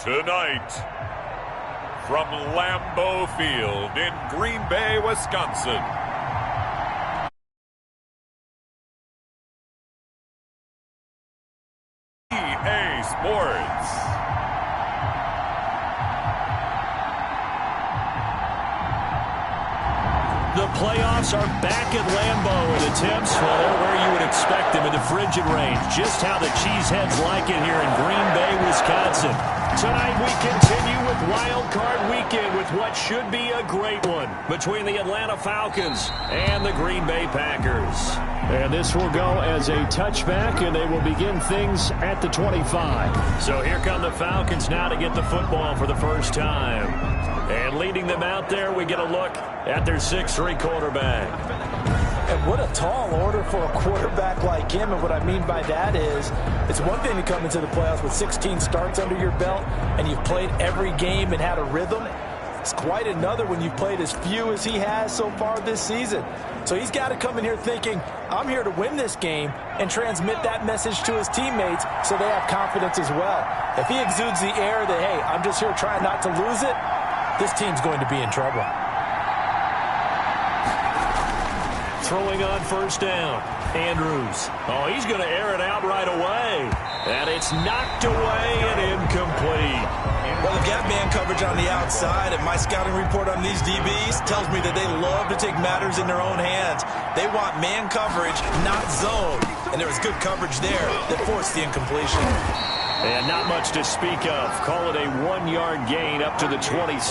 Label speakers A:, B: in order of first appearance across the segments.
A: Tonight, from Lambeau Field in Green Bay, Wisconsin, EA Sports.
B: The playoffs are back at Lambeau, and attempts, well, they're where you would expect them in the frigid range. Just how the Cheeseheads like it here in Green Bay, Wisconsin. Tonight we continue with Wild Card Weekend with what should be a great one between the Atlanta Falcons and the Green Bay Packers. And this will go as a touchback, and they will begin things at the 25. So here come the Falcons now to get the football for the first time. And leading them out there, we get a look at their 6'3" quarterback.
C: And what a tall order for a quarterback like him. And what I mean by that is, it's one thing to come into the playoffs with 16 starts under your belt and you've played every game and had a rhythm. It's quite another when you've played as few as he has so far this season. So he's got to come in here thinking, I'm here to win this game, and transmit that message to his teammates so they have confidence as well. If he exudes the air that, hey, I'm just here trying not to lose it, this team's going to be in trouble.
B: Throwing on first down, Andrews. Oh, he's going to air it out right away. And it's knocked away and incomplete.
D: Well, they've got man coverage on the outside, and my scouting report on these DBs tells me that they love to take matters in their own hands. They want man coverage, not zone. And there was good coverage there that forced the incompletion.
B: And not much to speak of. Call it a 1-yard gain up to the 26.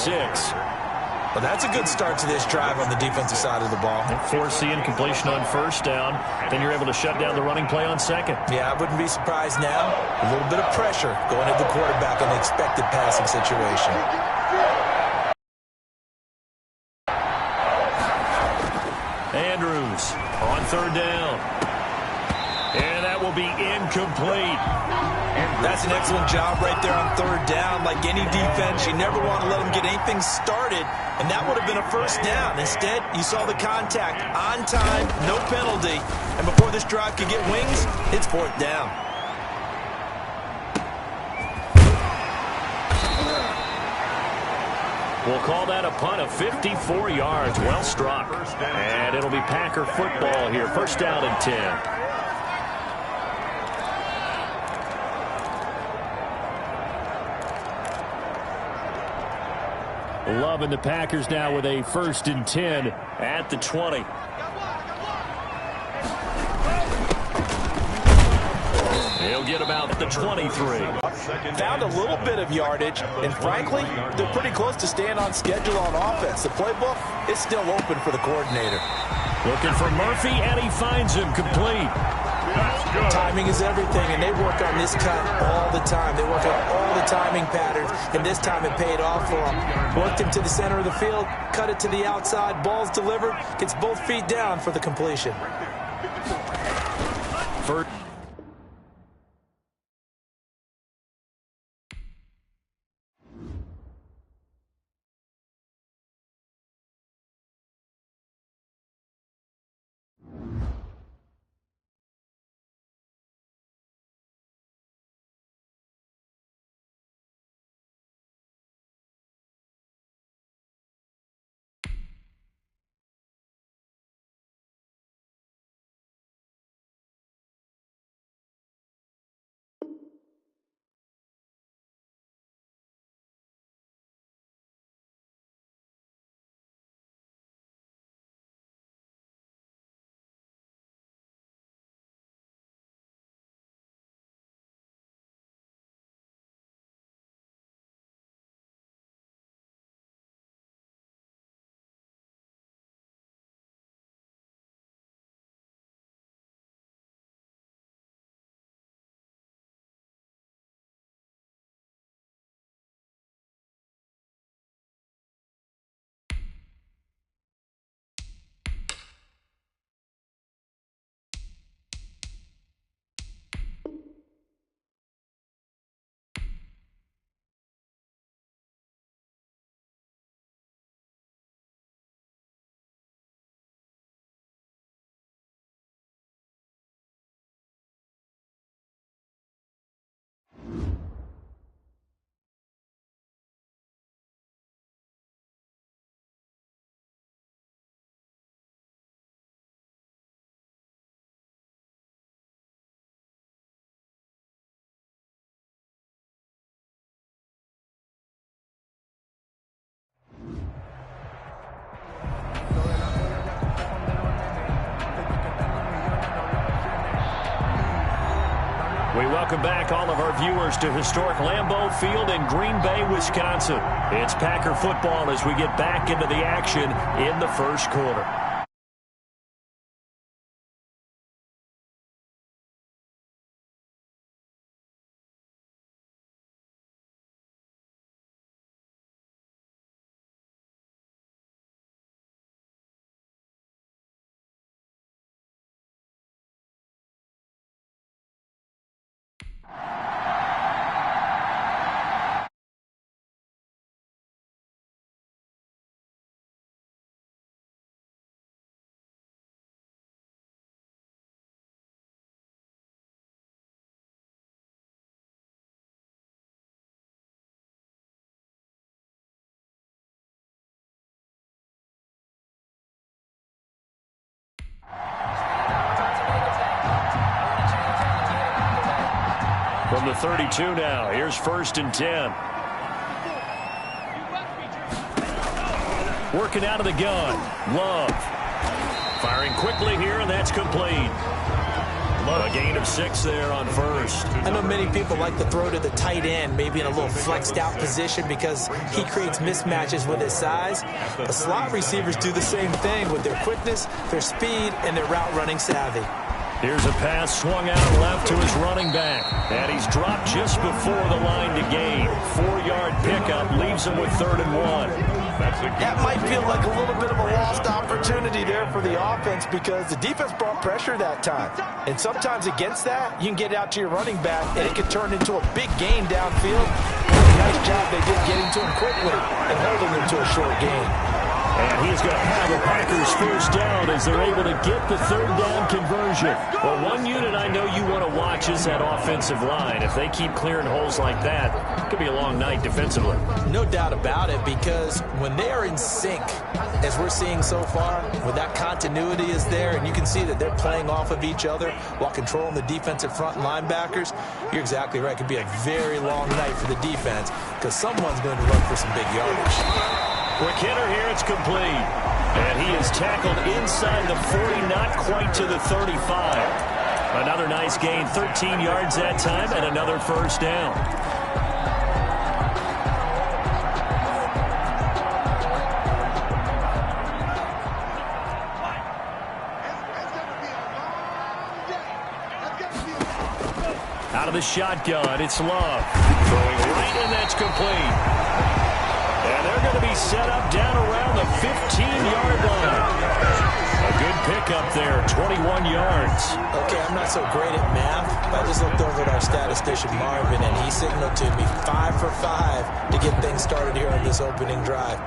D: Well, that's a good start to this drive on the defensive side of the ball.
B: Force the incompletion on first down. Then you're able to shut down the running play on second.
D: Yeah, I wouldn't be surprised now. A little bit of pressure going at the quarterback in the expected passing situation.
B: Andrews on third down. And that will be incomplete.
D: That's an excellent job right there on third down. Like any defense, you never want to let them get anything started, and that would have been a first down. Instead, you saw the contact on time, no penalty, and before this drive could get wings, it's fourth down.
B: We'll call that a punt of 54 yards. Well struck. And it'll be Packer football here. First down and 10. Love and the Packers now with a 1st and 10 at the 20. He'll get about the 23.
C: Found a little bit of yardage, and frankly, they're pretty close to staying on schedule on offense. The playbook is still open for the coordinator.
B: Looking for Murphy, and he finds him complete.
C: Timing is everything, and they work on this cut all the time. They work on all the timing patterns, and this time it paid off for them. Worked him to the center of the field, cut it to the outside, ball's delivered, gets both feet down for the completion.
B: First. We welcome back all of our viewers to historic Lambeau Field in Green Bay, Wisconsin. It's Packer football as we get back into the action in the first quarter. From the 32 now, here's 1st and 10. Working out of the gun, Love. Firing quickly here, and that's complete. A gain of 6 there on 1st.
C: I know many people like to throw to the tight end, maybe in a little flexed out position because he creates mismatches with his size. The slot receivers do the same thing with their quickness, their speed, and their route running savvy.
B: Here's a pass swung out left to his running back. And he's dropped just before the line to gain. 4-yard pickup leaves him with 3rd and 1.
C: That might feel like a little bit of a lost opportunity there for the offense because the defense brought pressure that time. And sometimes against that, you can get out to your running back, and it can turn into a big gain downfield. Nice job they did getting to him quickly and holding him to a short gain.
B: And he's going to have the Packers first down as they're able to get the 3rd down conversion. Well, one unit I know you want to watch is that offensive line. If they keep clearing holes like that, it could be a long night defensively.
C: No doubt about it, because when they are in sync, as we're seeing so far, when that continuity is there and you can see that they're playing off of each other while controlling the defensive front linebackers, you're exactly right. It could be a very long night for the defense because someone's going to run for some big yardage.
B: Quick hitter here, it's complete. And he is tackled inside the 40, not quite to the 35. Another nice gain, 13 yards that time, and another first down. Out of the shotgun, it's Love. Throwing right, and that's complete. And they're going to be set up down around the 15-yard line. A good pickup there, 21 yards.
C: Okay, I'm not so great at math. I just looked over at our statistician, Marvin, and he signaled to me 5 for 5 to get things started here on this opening drive.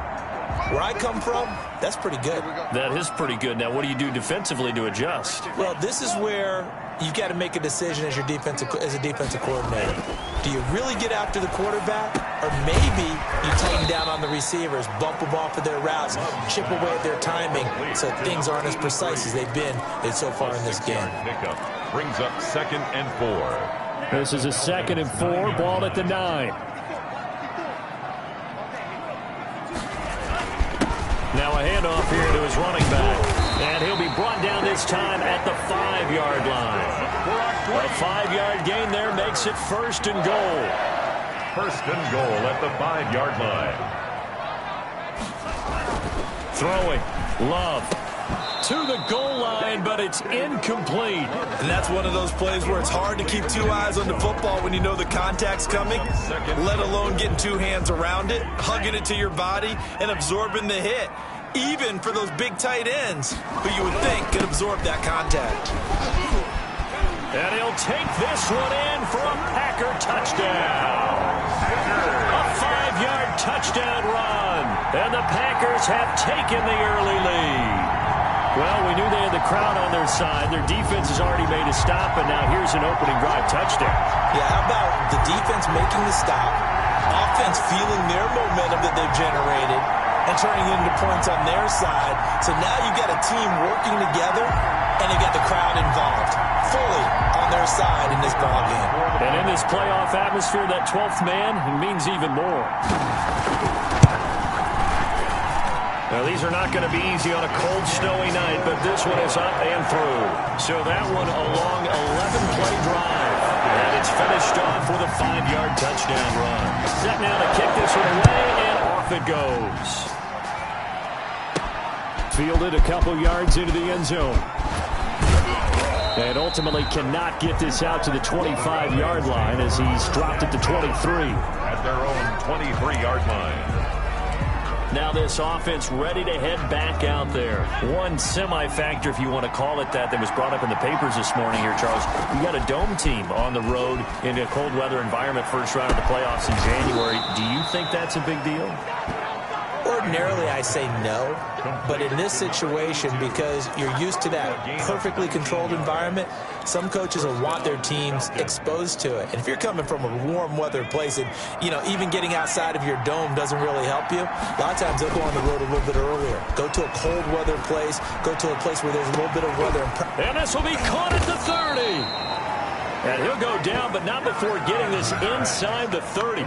C: Where I come from, that's pretty good.
B: That is pretty good. Now, what do you do defensively to adjust?
C: Well, this is where you've got to make a decision as a defensive coordinator. Do you really get after the quarterback, or maybe you tighten down on the receivers, bump them off of their routes, chip away at their timing so things aren't as precise as they've been so far in this game?
A: Pickup brings up 2nd and 4.
B: This is a 2nd and 4, ball at the 9. Now a handoff here to his running back. And he'll be brought down this time at the 5-yard line. A 5-yard gain there makes it 1st and goal.
A: 1st and goal at the 5-yard line.
B: Throwing. Love. To the goal line, but it's incomplete.
D: And that's one of those plays where it's hard to keep 2 eyes on the football when you know the contact's coming, let alone getting 2 hands around it, hugging it to your body, and absorbing the hit. Even for those big tight ends, who you would think could absorb that contact.
B: And he'll take this one in for a Packer touchdown. A 5-yard touchdown run. And the Packers have taken the early lead. Well, we knew they had the crowd on their side. Their defense has already made a stop, and now here's an opening drive touchdown.
C: Yeah, how about the defense making the stop, offense feeling their momentum that they've generated, and turning it into points on their side. So now you've got a team working together, and you've got the crowd involved, fully on their side in this ballgame.
B: And in this playoff atmosphere, that 12th man means even more. Now, these are not going to be easy on a cold, snowy night, but this one is up and through. So that one a long 11-play drive. And it's finished off with a 5-yard touchdown run. Set now to kick this one away, and off it goes. Fielded a couple yards into the end zone. And ultimately cannot get this out to the 25-yard line as he's dropped it to 23.
A: At their own 23-yard line.
B: Now this offense ready to head back out there. One semi-factor, if you want to call it that was brought up in the papers this morning here, Charles. You got a dome team on the road in a cold weather environment, first round of the playoffs in January. Do you think that's a big deal?
C: Ordinarily, I say no, but in this situation, because you're used to that perfectly controlled environment, some coaches will want their teams exposed to it. And if you're coming from a warm weather place and, even getting outside of your dome doesn't really help you, a lot of times they'll go on the road a little bit earlier. Go to a cold weather place, go to a place where there's a little bit of weather.
B: And this will be caught at the 30. And he'll go down, but not before getting this inside the 30.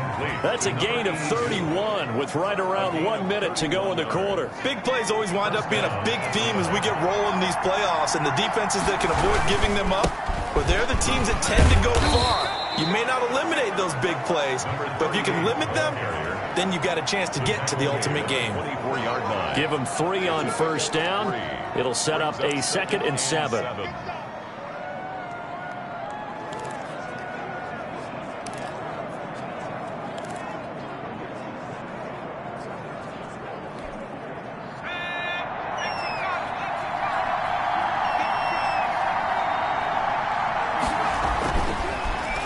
B: That's a gain of 31 with right around 1 minute to go in the quarter.
D: Big plays always wind up being a big theme as we get rolling in these playoffs, and the defenses that can avoid giving them up, well, they're the teams that tend to go far. You may not eliminate those big plays, but if you can limit them, then you've got a chance to get to the ultimate game.
B: Give them 3 on first down. It'll set up a 2nd and 7.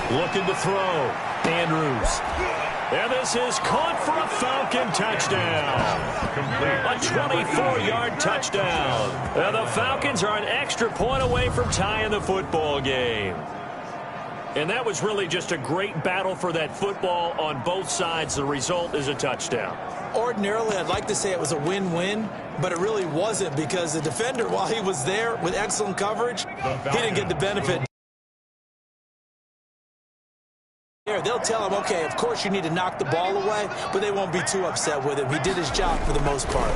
B: Looking to throw. Andrews. And this is caught for a Falcon touchdown. A 24-yard touchdown. And the Falcons are an extra point away from tying the football game. And that was really just a great battle for that football on both sides. The result is a touchdown.
C: Ordinarily, I'd like to say it was a win-win, but it really wasn't because the defender, while he was there with excellent coverage, he didn't get the benefit. They'll tell him, okay, of course you need to knock the ball away, but they won't be too upset with him. He did his job for the most part.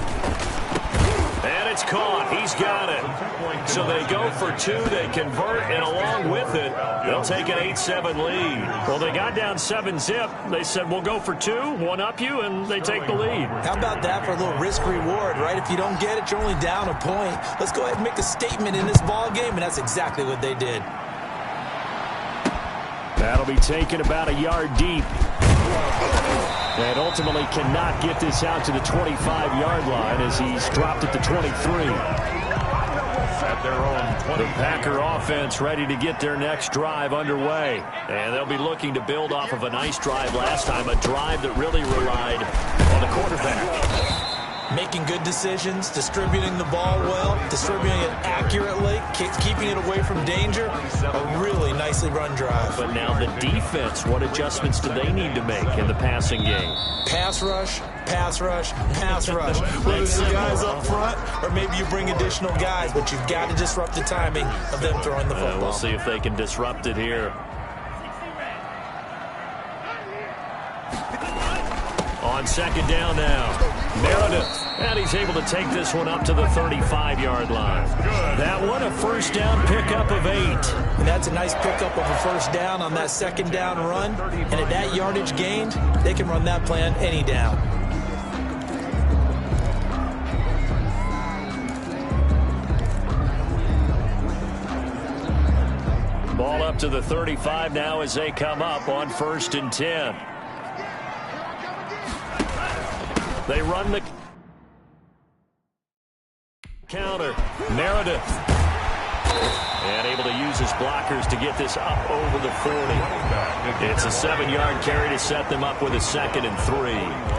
B: And it's caught. He's got it. So they go for 2. They convert, and along with it, they'll take an 8-7 lead. Well, they got down 7-zip. They said, we'll go for 2, one up you, and they take the lead.
C: How about that for a little risk-reward, right? If you don't get it, you're only down a point. Let's go ahead and make a statement in this ball game, and that's exactly what they did.
B: That'll be taken about a yard deep. And ultimately cannot get this out to the 25-yard line as he's dropped it to 23.
A: At their own 20.
B: The Packer offense ready to get their next drive underway. And they'll be looking to build off of a nice drive last time, a drive that really relied on the quarterback.
C: Making good decisions, distributing the ball well, distributing it accurately, keeping it away from danger. A really nicely run drive.
B: But now the defense, what adjustments do they need to make in the passing game?
C: Pass rush, pass rush, pass rush. Whether it's the guys up front or maybe you bring additional guys, but you've got to disrupt the timing of them throwing the football.
B: We'll see if they can disrupt it here. On second down now. Meredith, and he's able to take this one up to the 35-yard line. That one, a first down pickup of 8.
C: And that's a nice pickup of a first down on that second down run. And at that yardage gained, they can run that play on any down.
B: Ball up to the 35 now as they come up on 1st and 10. They run the counter. Meredith. And able to use his blockers to get this up over the 40. It's a 7-yard carry to set them up with a 2nd and 3.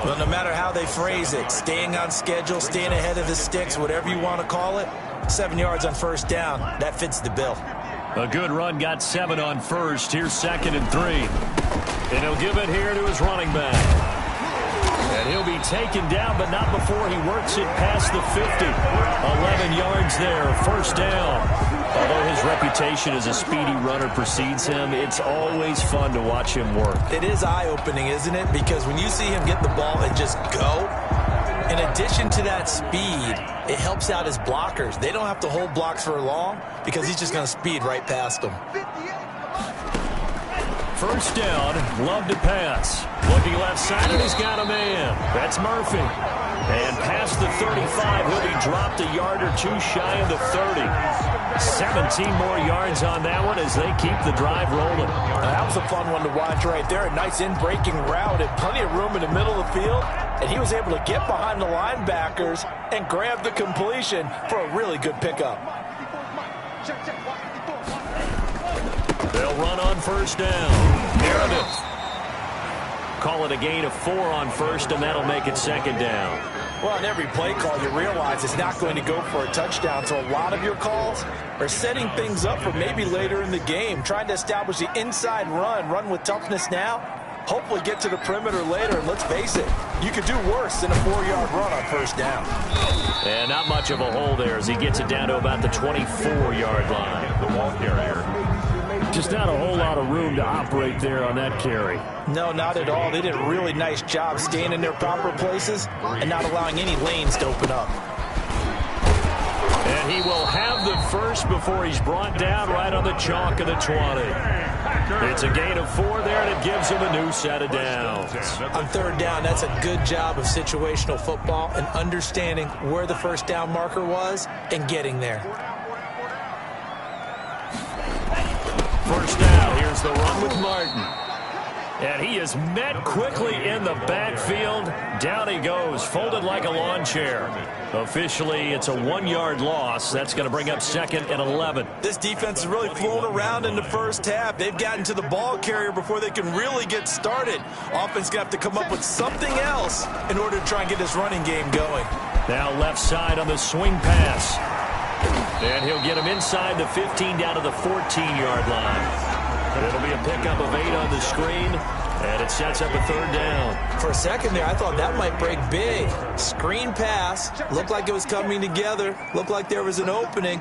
C: Well, no matter how they phrase it, staying on schedule, staying ahead of the sticks, whatever you want to call it, 7 yards on first down, that fits the bill.
B: A good run, got 7 on first. Here's 2nd and 3. And he'll give it here to his running back. And he'll be taken down, but not before he works it past the 50. 11 yards there, first down. Although his reputation as a speedy runner precedes him, it's always fun to watch him work.
C: It is eye-opening, isn't it? Because when you see him get the ball and just go, in addition to that speed, it helps out his blockers. They don't have to hold blocks for long because he's just going to speed right past them.
B: First down, Love to pass. Looking left side, and he's got a man. That's Murphy. And past the 35, he'll be dropped a yard or 2 shy of the 30. 17 more yards on that one as they keep the drive rolling.
C: That was a fun one to watch right there. A nice in-breaking route and plenty of room in the middle of the field. And he was able to get behind the linebackers and grab the completion for a really good pickup.
B: They'll run on first down. Meredith. Call it a gain of 4 on first, and that'll make it 2nd down.
C: Well, on every play call, you realize it's not going to go for a touchdown. So a lot of your calls are setting things up for maybe later in the game, trying to establish the inside run with toughness now, hopefully get to the perimeter later. And let's face it, you could do worse than a 4-yard run on first down.
B: And not much of a hole there as he gets it down to about the 24-yard line.
A: The ball carrier.
B: Just not a whole lot of room to operate there on that carry.
C: No, not at all. They did a really nice job staying in their proper places and not allowing any lanes to open up.
B: And he will have the first before he's brought down right on the chalk of the 20. It's a gain of 4 there, and it gives him a new set of downs.
C: On third down, that's a good job of situational football and understanding where the first down marker was and getting there.
B: First down, here's the run with Martin. And he is met quickly in the backfield. Down he goes, folded like a lawn chair. Officially, it's a 1-yard loss. That's going to bring up 2nd and 11.
C: This defense is really flown around in the first half. They've gotten to the ball carrier before they can really get started. Offense going to have to come up with something else in order to try and get this running game going.
B: Now left side on the swing pass. And he'll get him inside the 15 down to the 14-yard line. It'll be a pickup of 8 on the screen, and it sets up a 3rd down.
C: For a second there, I thought that might break big. Screen pass, looked like it was coming together, looked like there was an opening.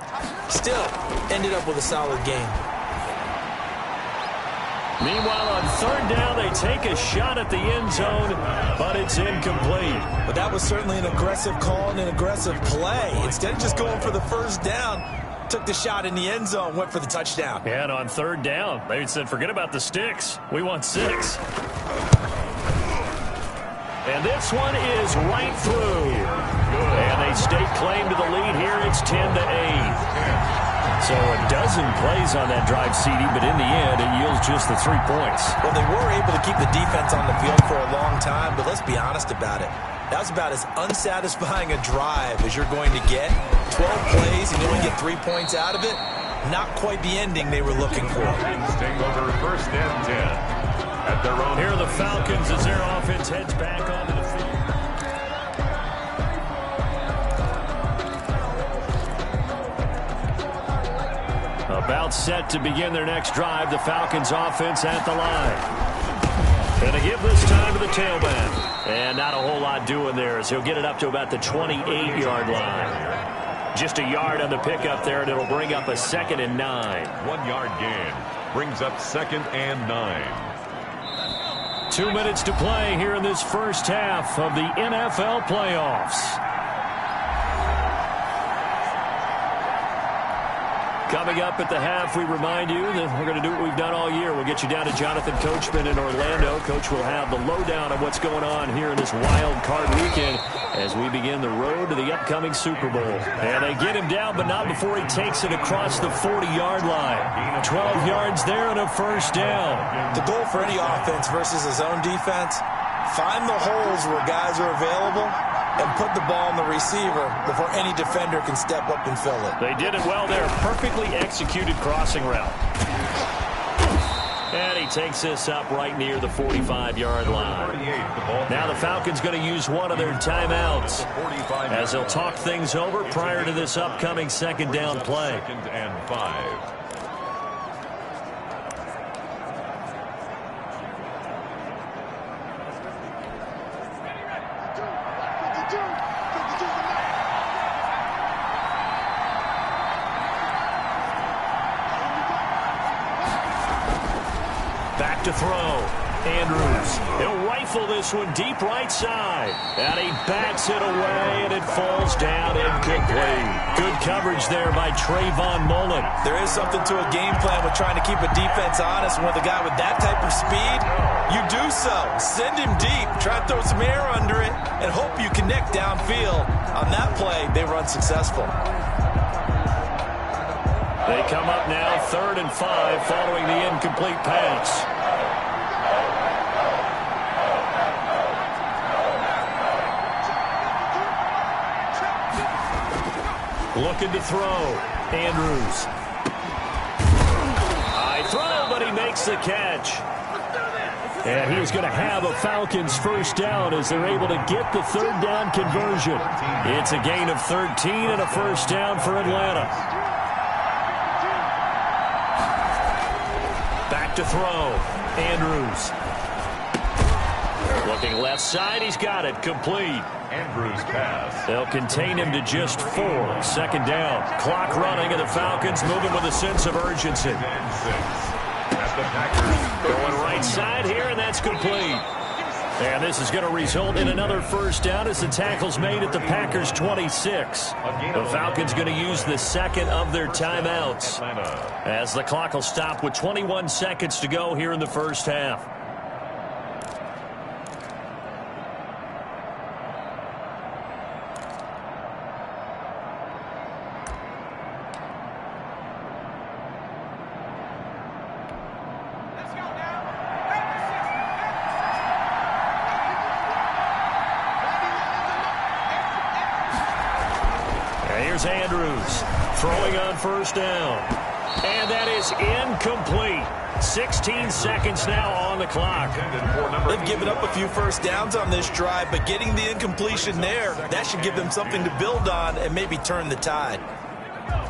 C: Still, ended up with a solid game.
B: Meanwhile, on third down, they take a shot at the end zone, but it's incomplete.
C: But that was certainly an aggressive call and an aggressive play. Instead of just going for the first down, took the shot in the end zone, went for the touchdown.
B: And on third down, they said, forget about the sticks. We want 6. And this one is right through. And they stake claim to the lead here. It's 10-8. So a dozen plays on that drive, CD, but in the end, it yields just the 3 points.
C: Well, they were able to keep the defense on the field for a long time, but let's be honest about it. That was about as unsatisfying a drive as you're going to get. 12 plays and you only get 3 points out of it. Not quite the ending they were looking for.
A: Take over first and 10 at their own.
B: Here are the Falcons as their offense heads back onto the field. About set to begin their next drive. The Falcons offense at the line. And they give this time to the tailback. And not a whole lot doing there as he'll get it up to about the 28-yard line. Just a yard on the pickup there, and it'll bring up a 2nd and 9.
A: 1 yard gain brings up 2nd and 9.
B: 2 minutes to play here in this first half of the NFL playoffs. Coming up at the half, we remind you that we're going to do what we've done all year. We'll get you down to Jonathan Coachman in Orlando. Coach will have the lowdown of what's going on here in this wild card weekend as we begin the road to the upcoming Super Bowl. And they get him down, but not before he takes it across the 40-yard line. 12 yards there and a first down.
C: The goal for any offense versus his own defense, find the holes where guys are available and put the ball in the receiver before any defender can step up and fill it.
B: They did it well there. Perfectly executed crossing route. And he takes this up right near the 45-yard line. Now the Falcons going to use one of their timeouts as they'll talk things over prior to this upcoming 2nd down play.
A: 2nd and 5.
B: Back to throw. Andrews. He'll rifle this one deep right side. And he bats it away, and it falls down incomplete. Good coverage there by Trayvon Mullen.
C: There is something to a game plan with trying to keep a defense honest. When with a guy with that type of speed, you do so. Send him deep. Try to throw some air under it and hope you connect downfield. On that play, they were unsuccessful.
B: They come up now 3rd and 5 following the incomplete pass. Looking to throw. Andrews. High throw, but he makes the catch. And he's going to have a Falcons first down as they're able to get the 3rd down conversion. It's a gain of 13 and a first down for Atlanta. Back to throw. Andrews. Looking left side, he's got it. Complete.
A: Andrews pass.
B: They'll contain him to just 4. 2nd down. Clock running, and the Falcons moving with a sense of urgency.
A: And 6. At the Packers.
B: Going right side here, and that's complete. And this is going to result in another first down as the tackle's made at the Packers' 26. The Falcons going to use the 2nd of their timeouts as the clock will stop with 21 seconds to go here in the first half. Here's Andrews throwing on first down. And that is incomplete. 16 seconds now on the clock.
C: They've given up a few first downs on this drive, but getting the incompletion there, that should give them something to build on and maybe turn the tide.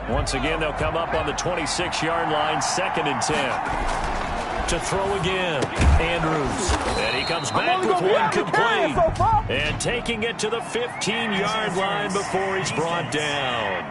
B: Once again, they'll come up on the 26-yard line, 2nd and 10. To throw again, Andrews. And he comes back with one complete. And taking it to the 15-yard line before he's brought down.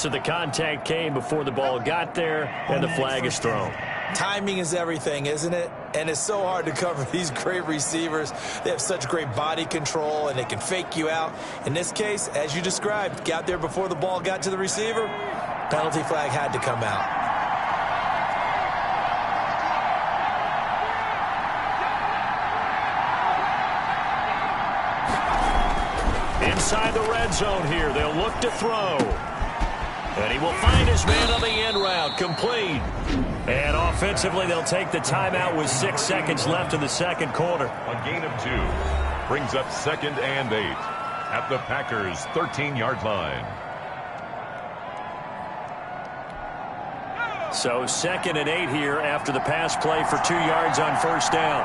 B: So the contact came before the ball got there, and the flag is thrown.
C: Timing is everything, isn't it? And it's so hard to cover these great receivers. They have such great body control, and they can fake you out. In this case, as you described, got there before the ball got to the receiver. Penalty flag had to come out.
B: Inside the red zone here, they'll look to throw. And he will find his man on the end route, complete. And offensively, they'll take the timeout with 6 seconds left in the second quarter.
A: A gain of 2 brings up 2nd and 8 at the Packers' 13-yard line.
B: So 2nd and 8 here after the pass play for 2 yards on first down.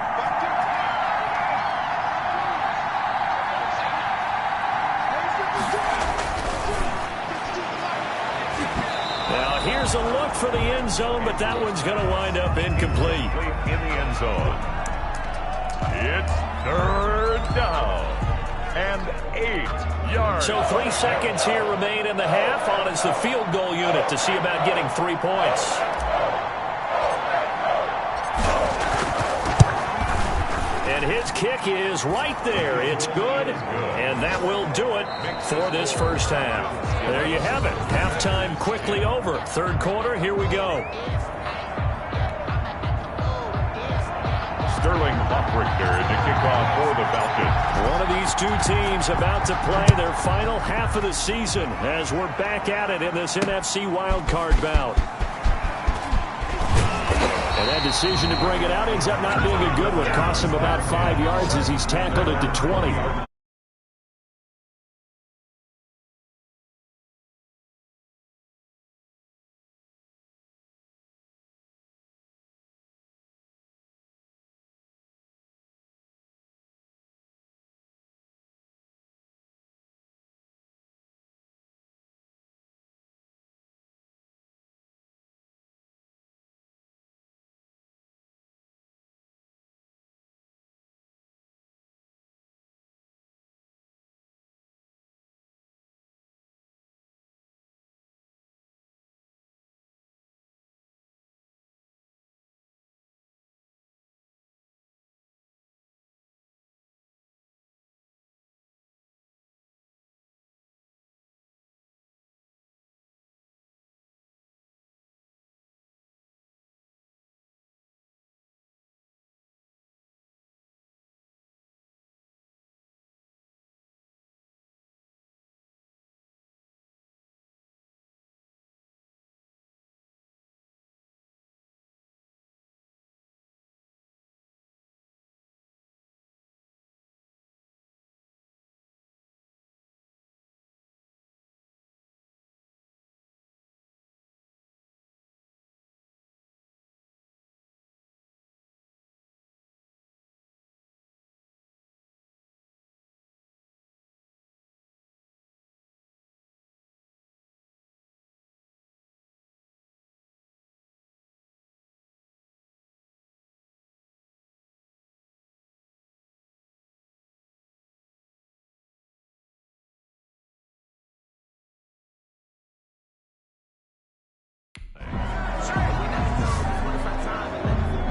B: Here's a look for the end zone, but that one's going to wind up incomplete.
A: In the end zone. It's 3rd down and 8 yards.
B: So 3 seconds here remain in the half. On is the field goal unit to see about getting 3 points. And his kick is right there. It's good, and that will do it for this first half. There you have it. Halftime quickly over. Third quarter, here we go.
A: Sterling Hoffrichter to kick off for the Falcons.
B: One of these two teams about to play their final half of the season as we're back at it in this NFC wildcard bout. And that decision to bring it out ends up not being a good one. Costs him about 5 yards as he's tackled at the 20.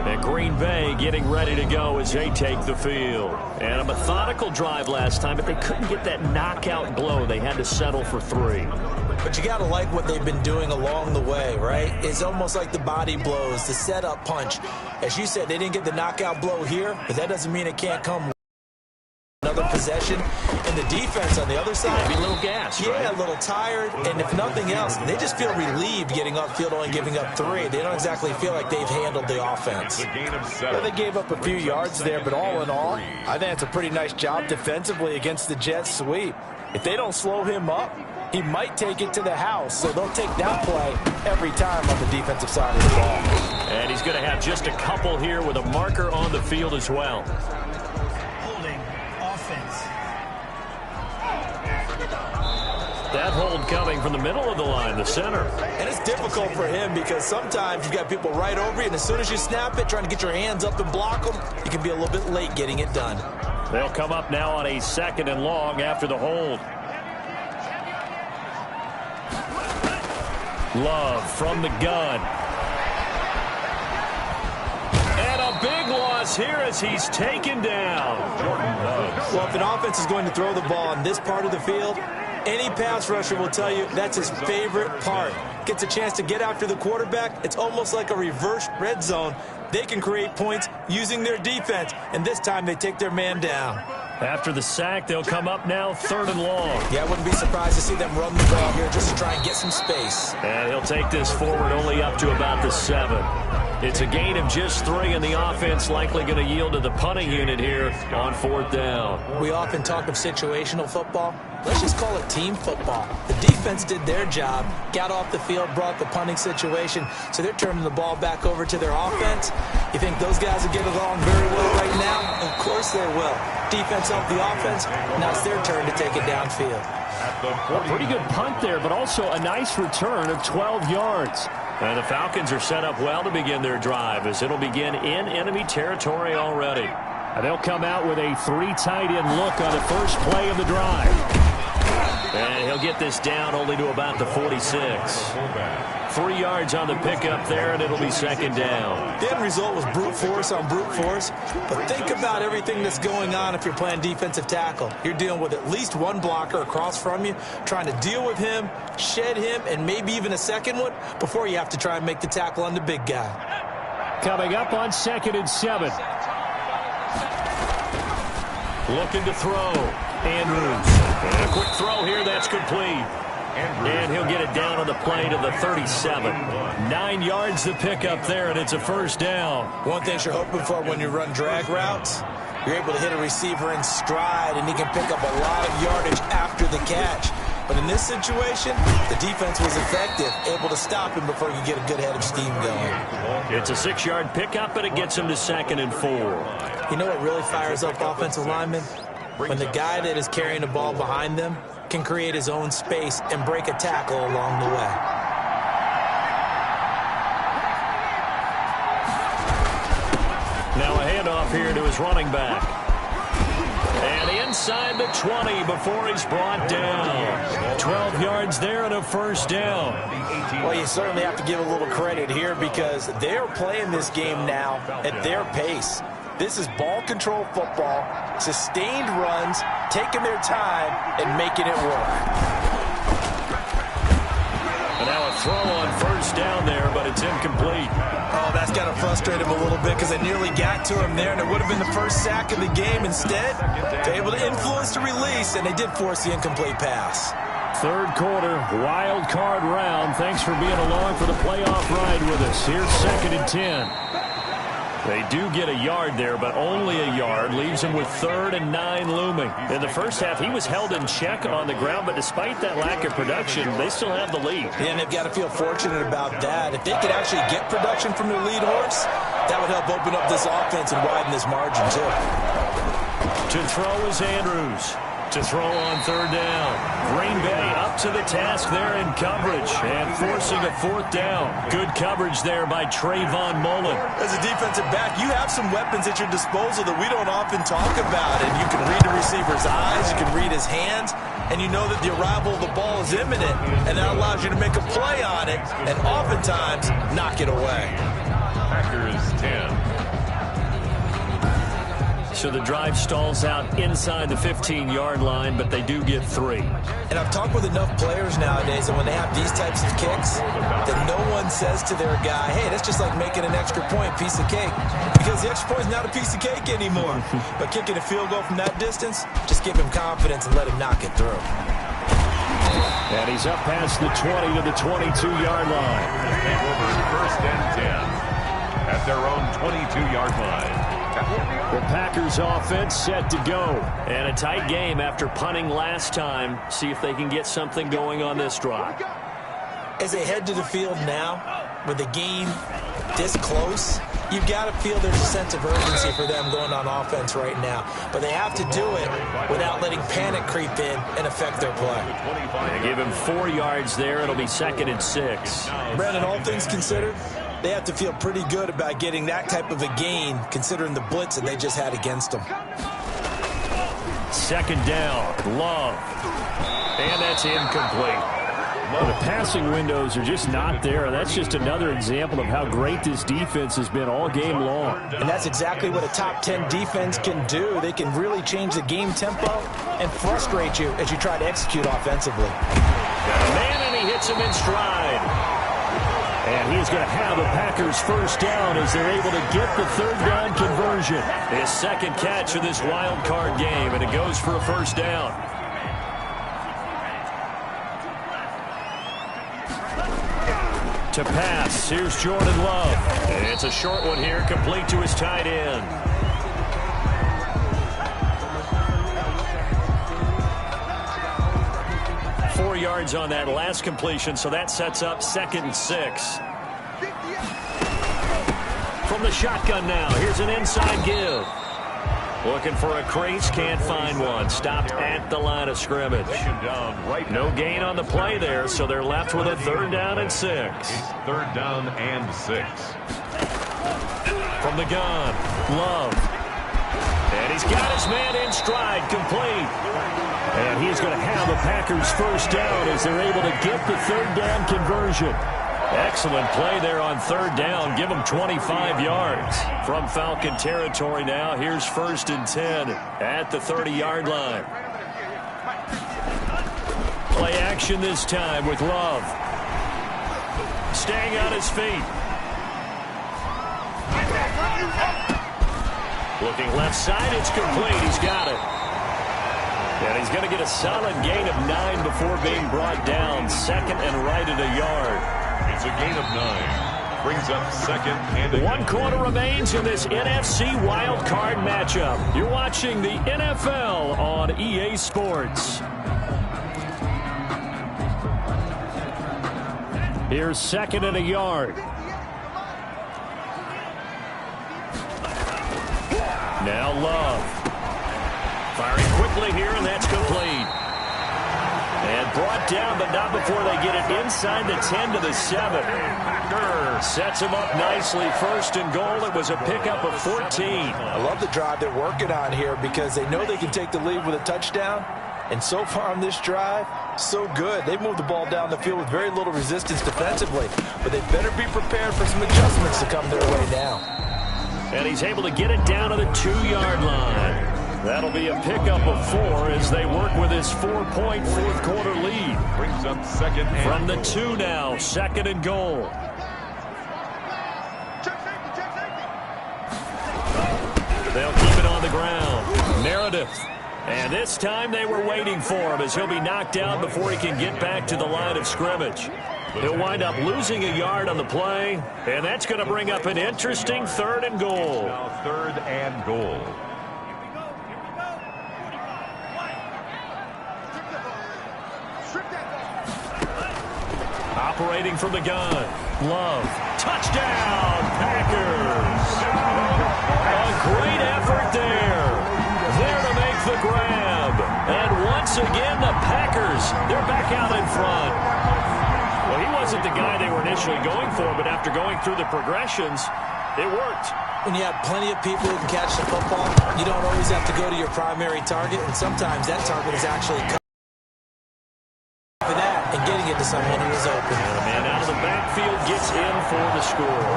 B: And Green Bay getting ready to go as they take the field. And a methodical drive last time, but they couldn't get that knockout blow. They had to settle for 3.
C: But you got to like what they've been doing along the way, right? It's almost like the body blows, the setup punch. As you said, they didn't get the knockout blow here, but that doesn't mean it can't come another possession. And the defense on the other side,
B: maybe a little gassed,
C: yeah,
B: right?
C: A little tired. And if nothing else, they just feel relieved getting upfield, only giving up 3. They don't exactly feel like they've handled the offense.
A: Yeah,
C: they gave up a few yards there, but all in all, I think it's a pretty nice job defensively against the Jets sweep. If they don't slow him up, he might take it to the house, so they'll take that play every time on the defensive side of the ball.
B: And he's going to have just a couple here with a marker on the field as well.
E: Holding offense.
B: That hold coming from the middle of the line, the center.
C: And it's difficult for him because sometimes you've got people right over you, and as soon as you snap it, trying to get your hands up and block them, you can be a little bit late getting it done.
B: They'll come up now on a 2nd and long after the hold. Love from the gun. And a big loss here as he's taken down.
D: Well, if an offense is going to throw the ball on this part of the field, any pass rusher will tell you that's his favorite part. Gets a chance to get after the quarterback. It's almost like a reverse red zone. They can create points using their defense, and this time they take their man down.
B: After the sack, they'll come up now 3rd and long.
D: Yeah, I wouldn't be surprised to see them run the ball here just to try and get some space.
B: And he'll take this forward only up to about the 7. It's a gain of just 3, and the offense likely going to yield to the punting unit here on 4th down.
D: We often talk of situational football. Let's just call it team football. The defense did their job, got off the field, brought the punting situation, so they're turning the ball back over to their offense. You think those guys will get along very well right now? Of course they will. Defense helped the offense. Now it's their turn to take it downfield.
B: A pretty good punt there, but also a nice return of 12 yards. And the Falcons are set up well to begin their drive as it'll begin in enemy territory already. And they'll come out with a 3 tight end look on the first play of the drive. And he'll get this down only to about the 46. 3 yards on the pickup there, and it'll be 2nd down.
D: The end result was brute force on brute force. But think about everything that's going on if you're playing defensive tackle. You're dealing with at least one blocker across from you, trying to deal with him, shed him, and maybe even a second one before you have to try and make the tackle on the big guy.
B: Coming up on 2nd and 7. Looking to throw. Andrews. And a quick throw here. That's complete. And he'll get it down on the play to the 37. 9 yards to pick up there, and it's a 1st down.
D: One thing you're hoping for when you run drag routes, you're able to hit a receiver in stride, and he can pick up a lot of yardage after the catch. But in this situation, the defense was effective, able to stop him before you get a good head of steam going.
B: It's a 6-yard pickup, and it gets him to 2nd and 4.
D: You know what really fires up offensive linemen? When the guy that is carrying the ball behind them can create his own space and break a tackle along the way.
B: Now a handoff here to his running back. And inside the 20 before he's brought down. 12 yards there and a 1st down.
C: Well, you certainly have to give a little credit here because they're playing this game now at their pace. This is ball control football, sustained runs, taking their time, and making it work.
B: And now a throw on 1st down there, but it's incomplete.
D: Oh, that's got to frustrate him a little bit because they nearly got to him there, and it would have been the first sack of the game. Instead, they're able to influence the release, and they did force the incomplete pass.
B: 3rd quarter, wild card round. Thanks for being along for the playoff ride with us. Here's 2nd and 10. They do get a yard there, but only a yard. Leaves him with 3rd and 9 looming. In the first half, he was held in check on the ground, but despite that lack of production, they still have the lead.
D: Yeah, and they've got to feel fortunate about that. If they could actually get production from their lead horse, that would help open up this offense and widen this margin, too.
B: To throw is Andrews. To throw on 3rd down. Green Bay up to the task there in coverage and forcing a 4th down. Good coverage there by Trayvon Mullen.
D: As a defensive back, you have some weapons at your disposal that we don't often talk about. And you can read the receiver's eyes, you can read his hands, and you know that the arrival of the ball is imminent. And that allows you to make a play on it and oftentimes knock it away.
A: Packers 10.
B: So the drive stalls out inside the 15-yard line, but they do get 3.
D: And I've talked with enough players nowadays, and when they have these types of kicks, that no one says to their guy, hey, that's just like making an extra point, piece of cake. Because the extra point is not a piece of cake anymore. But kicking a field goal from that distance, just give him confidence and let him knock it through.
B: And he's up past the 20 to the 22-yard line.
A: Over 1st and 10 at their own 22-yard line.
B: The Packers offense set to go. And a tight game after punting last time. See if they can get something going on this drive.
D: As they head to the field now, with the game this close, you've got to feel there's a sense of urgency for them going on offense right now. But they have to do it without letting panic creep in and affect their play.
B: They give him 4 yards there. It'll be 2nd and 6.
D: Brandon, all things considered, they have to feel pretty good about getting that type of a gain, considering the blitz that they just had against them.
B: 2nd down, Love. And that's incomplete. Well, the passing windows are just not there. That's just another example of how great this defense has been all game long.
C: And that's exactly what a top 10 defense can do. They can really change the game tempo and frustrate you as you try to execute offensively.
B: Got a man, and he hits him in stride. And he's going to have the Packers first down as they're able to get the third down conversion. His second catch of this wild card game, and it goes for a first down. To pass, here's Jordan Love. And it's a short one here, complete to his tight end. Four yards on that last completion, so that sets up 2nd and 6. From the shotgun now, here's an inside give. Looking for a crease, can't find one. Stopped at the line of scrimmage. No gain on the play there, so they're left with a 3rd down and 6.
A: It's 3rd down and 6.
B: From the gun, Love. And he's got his man in stride, complete. And he's going to have the Packers first down as they're able to get the 3rd down conversion. Excellent play there on 3rd down. Give them 25 yards. From Falcon territory now, here's 1st and 10 at the 30-yard line. Play action this time with Love. Staying on his feet. Looking left side, it's complete. He's got it. And he's going to get a solid gain of 9 before being brought down. 2nd and right at a yard.
A: It's a gain of 9. Brings up 2nd and
B: 1 quarter remains in this NFC wild card matchup. You're watching the NFL on EA Sports. Here's 2nd and a yard. Now Love. Firing quickly here, and that's complete. And brought down, but not before they get it inside the 10 to the 7. Sets him up nicely. 1st and goal. It was a pickup of 14.
C: I love the drive they're working on here because they know they can take the lead with a touchdown. And so far on this drive, so good. They've moved the ball down the field with very little resistance defensively. But they better be prepared for some adjustments to come their way now.
B: And he's able to get it down to the 2-yard line. That'll be a pickup of 4 as they work with his 4-point 4th quarter lead.
A: brings up 2nd and
B: From the
A: goal.
B: 2 now, 2nd and goal. They'll keep it on the ground. Meredith. And this time they were waiting for him as he'll be knocked down before he can get back to the line of scrimmage. He'll wind up losing a yard on the play, and that's going to bring up an interesting 3rd and goal.
A: Now 3rd and goal.
B: Operating from the gun. Love. Touchdown, Packers. A great effort there. There to make the grab. And once again, the Packers, they're back out in front. Well, he wasn't the guy they were initially going for, but after going through the progressions, it worked.
C: When you have plenty of people who can catch the football, you don't always have to go to your primary target, and sometimes that target is actually for that and getting it to someone who is open.
B: And the man out of the backfield gets in for the score.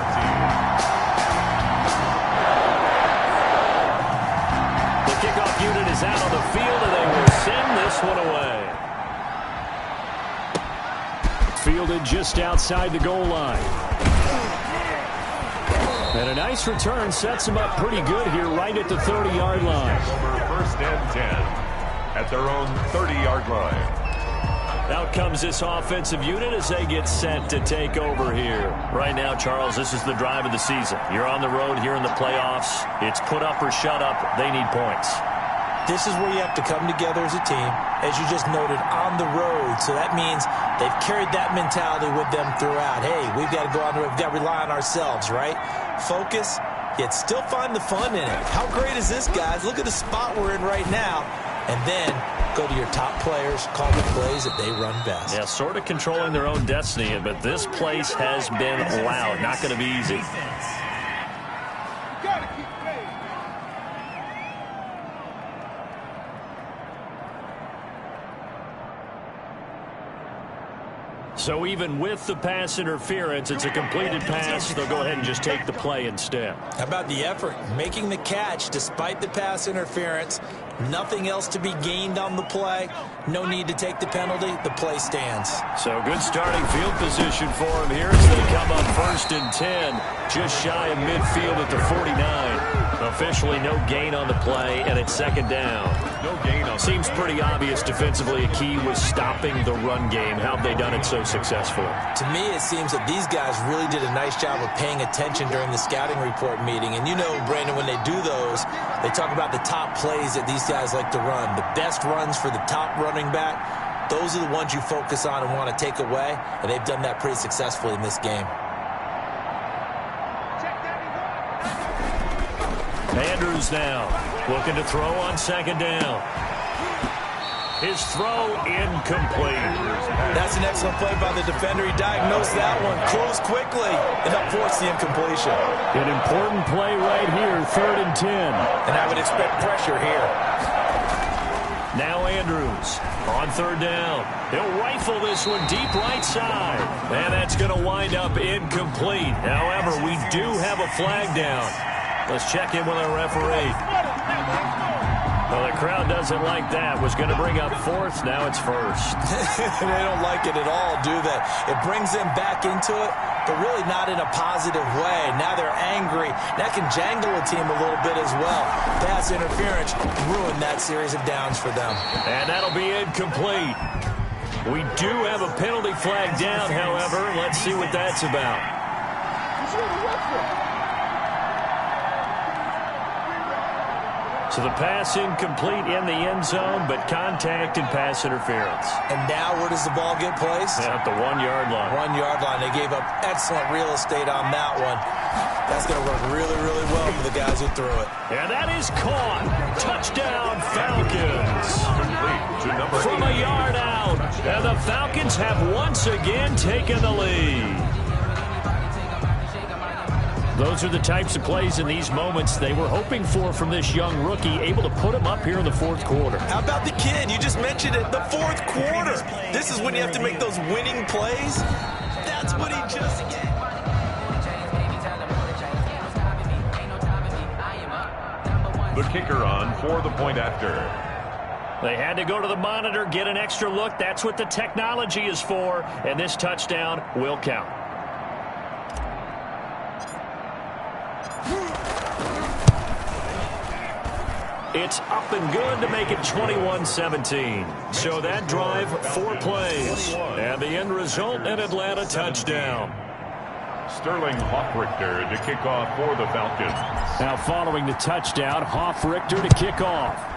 B: The kickoff unit is out on the field, and they will send this one away. Fielded just outside the goal line. And a nice return sets him up pretty good here right at the 30-yard line.
A: Over 1st and 10 at their own 30-yard line.
B: Out comes this offensive unit as they get set to take over here. Right now, Charles, this is the drive of the season. You're on the road here in the playoffs. It's put up or shut up. They need points.
C: This is where you have to come together as a team, as you just noted, on the road. So that means they've carried that mentality with them throughout. Hey, we've got to go on the road. We've got to rely on ourselves, right? Focus, yet still find the fun in it. How great is this, guys? Look at the spot we're in right now. And then go to your top players, call the plays that they run best.
B: Yeah, sort of controlling their own destiny, but this place has been loud. Not going to be easy. So even with the pass interference, it's a completed pass. They'll go ahead and just take the play instead.
D: How about the effort? Making the catch despite the pass interference. Nothing else to be gained on the play. No need to take the penalty. The play stands.
B: So good starting field position for him here as they come up 1st and 10. Just shy of midfield at the 49. Officially no gain on the play, and it's 2nd down.
A: No gain on.
B: Seems pretty obvious defensively a key was stopping the run game. How have they done it so successfully?
D: To me, it seems that these guys really did a nice job of paying attention during the scouting report meeting. And you know, Brandon, when they do those, they talk about the top plays that these guys like to run. The best runs for the top running back, those are the ones you focus on and want to take away. And they've done that pretty successfully in this game.
B: Andrews now looking to throw on 2nd down. His throw incomplete.
D: That's an excellent play by the defender. He diagnosed that one, closed quickly, and helped force the incompletion.
B: An important play right here, 3rd and 10.
D: And I would expect pressure here.
B: Now Andrews on 3rd down. He'll rifle this one deep right side. And that's going to wind up incomplete. However, we do have a flag down. Let's check in with our referee. Well, the crowd doesn't like that. Was going to bring up 4th. Now it's 1st.
D: They don't like it at all, do they? It brings them back into it, but really not in a positive way. Now they're angry. That can jangle a team a little bit as well. Pass interference ruined that series of downs for them.
B: And that'll be incomplete. We do have a penalty flag down, however. Let's see what that's about. So the pass incomplete in the end zone, but contact and pass interference.
D: And now where does the ball get placed?
B: At the 1-yard line.
D: 1-yard line. They gave up excellent real estate on that one. That's going to work really, really well for the guys who threw it.
B: And that is caught. Touchdown, Falcons. From a yard out. And the Falcons have once again taken the lead. Those are the types of plays in these moments they were hoping for from this young rookie, able to put him up here in the 4th quarter.
D: How about the kid? You just mentioned it, the 4th quarter. This is when you have to make those winning plays. That's what he just did.
A: The kicker on for the point after.
B: They had to go to the monitor, get an extra look. That's what the technology is for, and this touchdown will count. It's up and good to make it 21-17. So that drive, 4 plays. And the end result, an Atlanta touchdown.
A: Sterling Hoffrichter to kick off for the Falcons.
B: Now following the touchdown, Hoffrichter to kick off.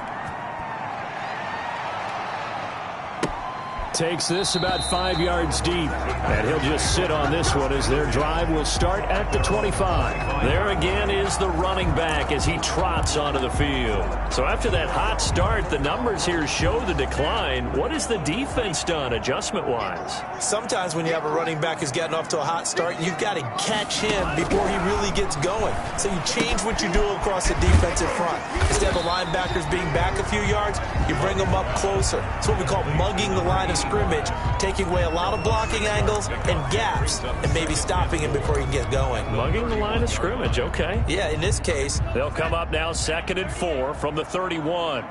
B: Takes this about 5 yards deep. And he'll just sit on this one as their drive will start at the 25. There again is the running back as he trots onto the field. So after that hot start, the numbers here show the decline. What has the defense done adjustment-wise?
D: Sometimes when you have a running back who's gotten off to a hot start, you've got to catch him before he really gets going. So you change what you do across the defensive front. Instead of the linebackers being back a few yards, you bring them up closer. It's what we call mugging the line of scrimmage, taking away a lot of blocking angles and gaps and maybe stopping him before he can get going.
B: Mugging the line of scrimmage, okay.
D: Yeah, in this case.
B: They'll come up now 2nd and 4 from the 31.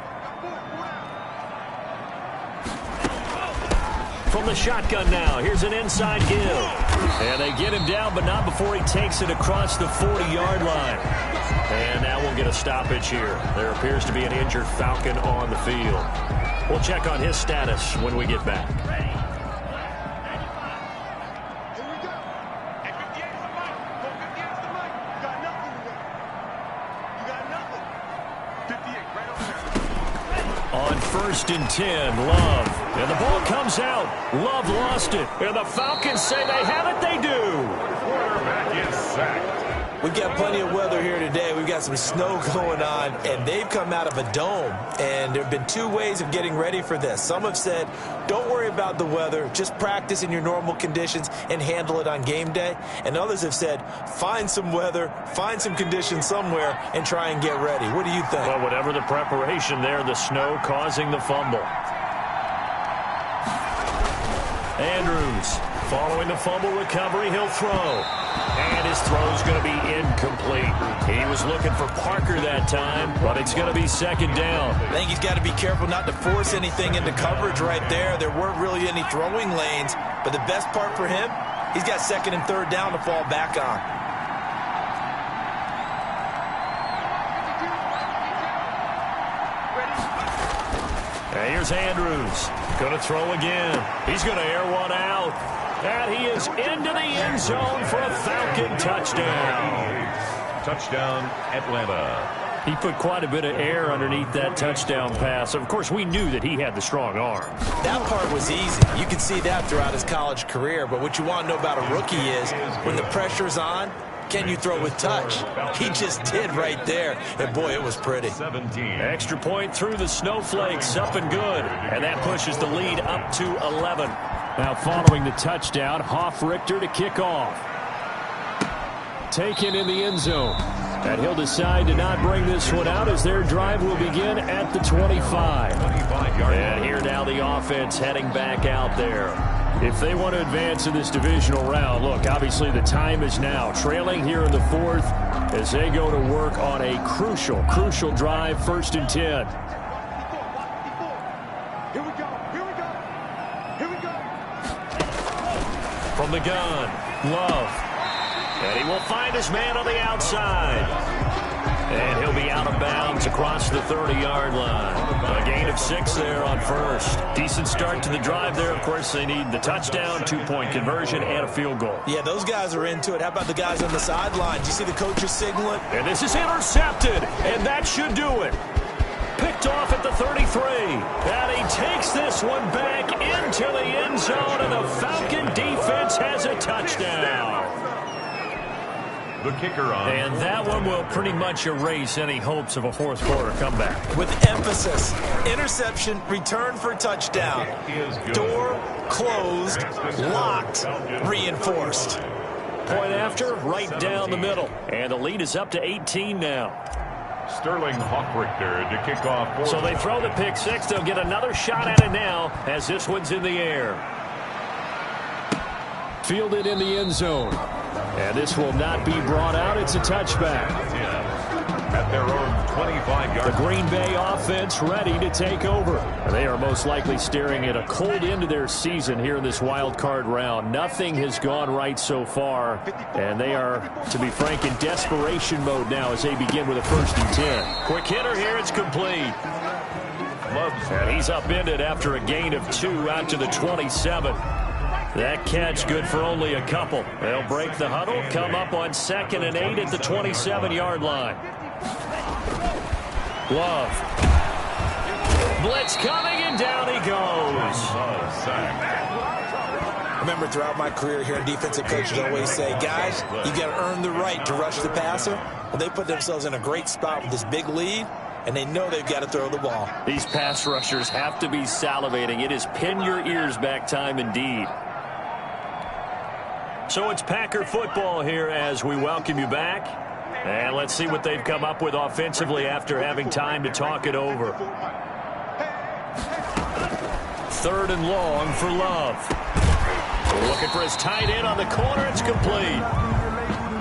B: From the shotgun now, here's an inside give. And they get him down, but not before he takes it across the 40-yard line. And now we'll get a stoppage here. There appears to be an injured Falcon on the field. We'll check on his status when we get back. On 1st and 10, Love. And the ball comes out. Love lost it. And the Falcons say they have it. They do.
A: Quarterback is sacked.
D: We've got plenty of weather here today. We've got some snow going on, and they've come out of a dome. And there have been 2 ways of getting ready for this. Some have said, don't worry about the weather. Just practice in your normal conditions and handle it on game day. And others have said, find some weather, find some conditions somewhere, and try and get ready. What do you think?
B: Well, whatever the preparation there, the snow causing the fumble. Andrews Following the fumble recovery, he'll throw. And his throw's going to be incomplete. He was looking for Parker that time, but it's going to be second down.
D: I think he's got to be careful not to force anything into coverage right there. There weren't really any throwing lanes, but the best part for him, he's got second and third down to fall back on.
B: And here's Andrews. Going to throw again. He's going to air one out. And he is into the end zone for a Falcon touchdown.
A: Touchdown, Atlanta.
B: He put quite a bit of air underneath that touchdown pass. Of course, we knew that he had the strong arm.
D: That part was easy. You can see that throughout his college career. But what you want to know about a rookie is when the pressure's on, can you throw with touch? He just did right there. And, boy, it was pretty.
A: 17.
B: Extra point through the snowflakes, up and good. And that pushes the lead up to 11. Now following the touchdown, Hoff-Richter to kick off. Taken in the end zone. And he'll decide to not bring this one out as their drive will begin at the 25. And here now the offense heading back out there. If they want to advance in this divisional round, look, obviously the time is now. Trailing here in the fourth as they go to work on a crucial drive, 1st and 10.
F: Here we go.
B: From the gun, Love. And he will find his man on the outside. And he'll be out of bounds across the 30-yard line. A gain of 6 there on first. Decent start to the drive there. Of course, they need the touchdown, 2-point conversion, and a field goal.
D: Yeah, those guys are into it. How about the guys on the sideline? Do you see the coaches signaling?
B: And this is intercepted, and that should do it. Picked off at the 33. And he takes this one back into the end zone, and the Falcon defense has a touchdown.
A: The kicker on.
B: And that one will pretty much erase any hopes of a fourth quarter comeback.
D: With emphasis, interception, return for touchdown. Door closed, locked, reinforced.
B: Point after, right down the middle. And the lead is up to 18 now.
A: Sterling Hoff-Richter to kick off.
B: So they throw the pick six. They'll get another shot at it now as this one's in the air. Fielded in the end zone. And this will not be brought out. It's a touchback.
A: At their own 25-yard.
B: The Green Bay offense ready to take over. And they are most likely staring at a cold end to their season here in this wild card round. Nothing has gone right so far. And they are, to be frank, in desperation mode now as they begin with a 1st and 10. Quick hitter here. It's complete. And he's upended after a gain of 2 out to the 27. That catch good for only a couple. They'll break the huddle, come up on 2nd and 8 at the 27-yard line. Love. Blitz coming, and down he goes.
D: Remember, throughout my career here, defensive coaches always say, guys, you got to earn the right to rush the passer. Well, they put themselves in a great spot with this big lead, and they know they've got to throw the ball.
B: These pass rushers have to be salivating. It is pin your ears back time indeed. So it's Packer football here as we welcome you back. And let's see what they've come up with offensively after having time to talk it over. 3rd and long for Love. Looking for his tight end on the corner. It's complete.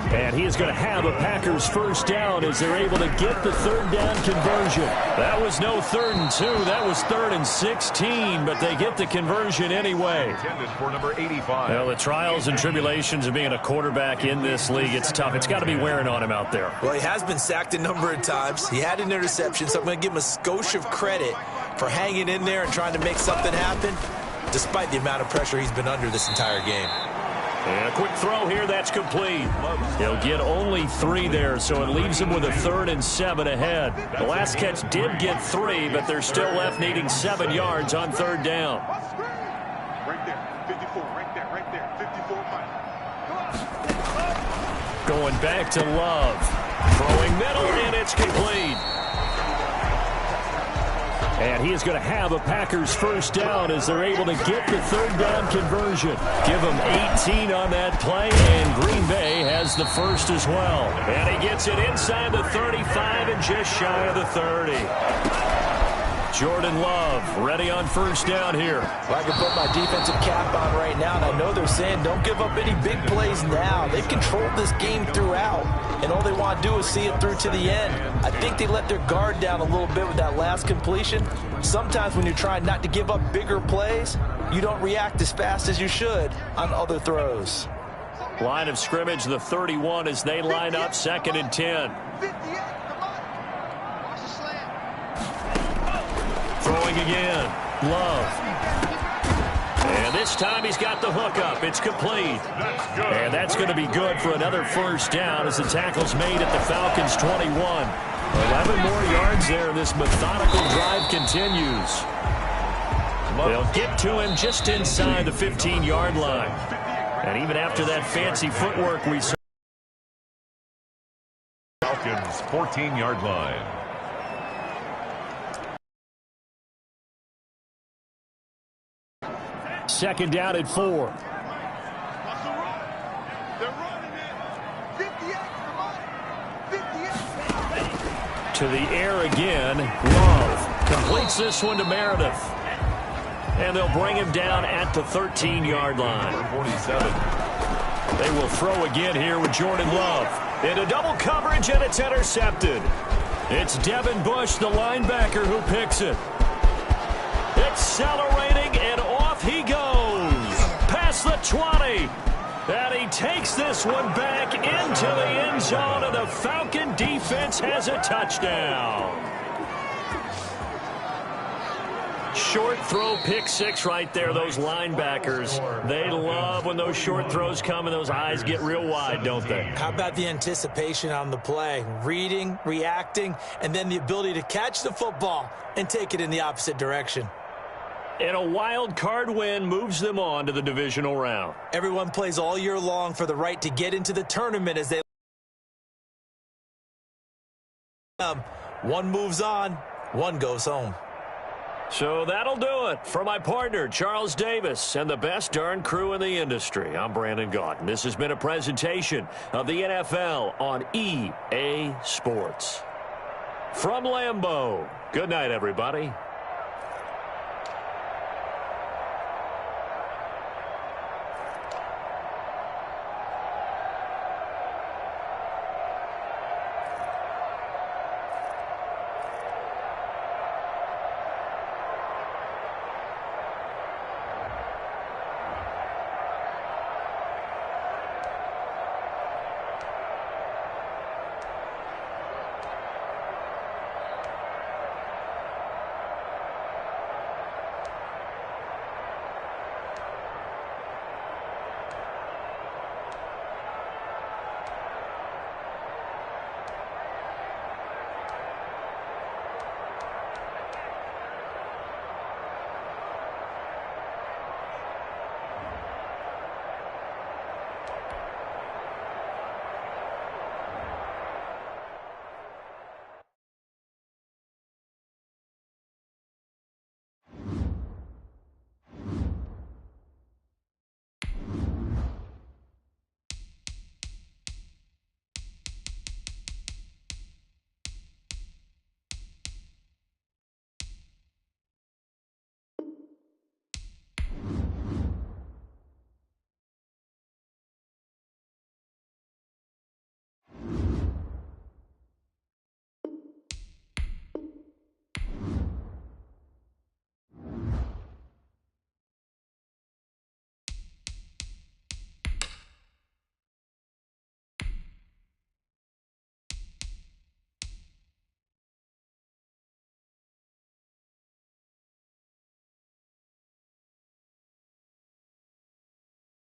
B: And he is going to have a Packers 1st down as they're able to get the 3rd down conversion. That was no 3rd and 2. That was 3rd and 16, but they get the conversion anyway.
A: For number 85.
B: Well, the trials and tribulations of being a quarterback in this league, it's tough. It's got to be wearing on him out there.
D: Well, he has been sacked a number of times. He had an interception, so I'm going to give him a skosh of credit for hanging in there and trying to make something happen, despite the amount of pressure he's been under this entire game.
B: And a quick throw here, that's complete. He'll get only 3 there, so it leaves him with a 3rd and 7 ahead. The last catch did get 3, but they're still left needing 7 yards on 3rd down.
F: Right there, 54, right there, 54.
B: Going back to Love. Throwing middle, and it's complete. And he is going to have a Packers 1st down as they're able to get the 3rd down conversion. Give him 18 on that play, and Green Bay has the 1st as well. And he gets it inside the 35 and just shy of the 30. Jordan Love ready on first down here.
C: Well, I can put my defensive cap on right now, and I know they're saying don't give up any big plays now. They've controlled this game throughout, and all they want to do is see it through to the end. I think they let their guard down a little bit with that last completion. Sometimes when you're trying not to give up bigger plays, you don't react as fast as you should on other throws.
B: Line of scrimmage, the 31 as they line up, 2nd and 10. Throwing again, Love. And this time he's got the hook up. It's complete. And that's going to be good for another first down as the tackle's made at the Falcons' 21. 11 more yards there. This methodical drive continues. They'll get to him just inside the 15-yard line. And even after that fancy footwork we saw.
A: Falcons 14-yard line.
B: Second down at 4. To the air again. Love completes this one to Meredith. And they'll bring him down at the 13-yard line.
A: 47.
B: They will throw again here with Jordan Love. Into double coverage, and it's intercepted. It's Devin Bush, the linebacker, who picks it. Accelerating, and off he goes. Past the 20. And he takes this one back into the end zone, and the Falcon defense has a touchdown. Short throw, pick six right there. Those linebackers, they love when those short throws come and those eyes get real wide, don't they?
D: How about the anticipation on the play? Reading, reacting, and then the ability to catch the football and take it in the opposite direction.
B: And a wild card win moves them on to the divisional round.
D: Everyone plays all year long for the right to get into the tournament as they... One moves on, one goes home.
B: So that'll do it for my partner, Charles Davis, and the best darn crew in the industry. I'm Brandon Gaudin. This has been a presentation of the NFL on EA Sports. From Lambeau, good night, everybody.